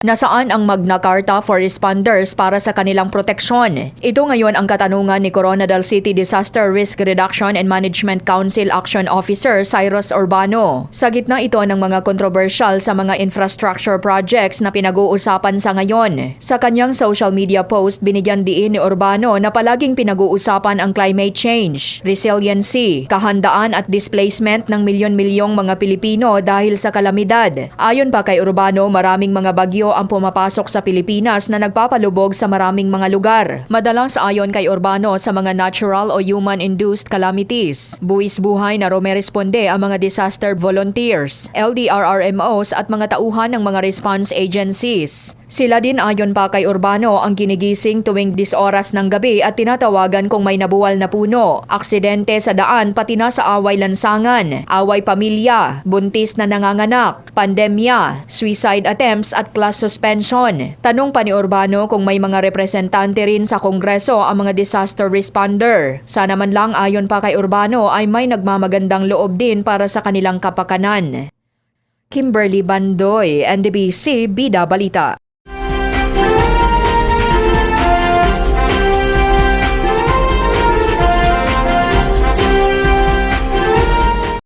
Nasaan ang Magna Carta for responders para sa kanilang proteksyon? Ito ngayon ang katanungan ni Coronadal City Disaster Risk Reduction and Management Council Action Officer Cyrus Urbano. Sa gitna ito ng mga kontrobersyal sa mga infrastructure projects na pinag-uusapan sa ngayon. Sa kanyang social media post, binigyan diin ni Urbano na palaging pinag-uusapan ang climate change, resiliency, kahandaan at displacement ng milyon-milyong mga Pilipino dahil sa kalamidad. Ayon pa kay Urbano, maraming mga bagyo ang pumapasok sa Pilipinas na nagpapalubog sa maraming mga lugar. Madalas ayon kay Urbano sa mga natural o human-induced calamities. Buwis buhay na rumeresponde ang mga disaster volunteers, LDRRMOs at mga tauhan ng mga response agencies. Sila din ayon pa kay Urbano ang ginigising tuwing 10 oras ng gabi at tinatawagan kung may nabuwal na puno, aksidente sa daan pati na sa away lansangan, away pamilya, buntis na nanganganak, pandemya, suicide attempts at class suspension. Tanong pa ni Urbano kung may mga representante rin sa Kongreso ang mga disaster responder. Sana man lang ayon pa kay Urbano ay may nagmamagandang loob din para sa kanilang kapakanan. Kimberly Bandoy, NDBC Bida Balita.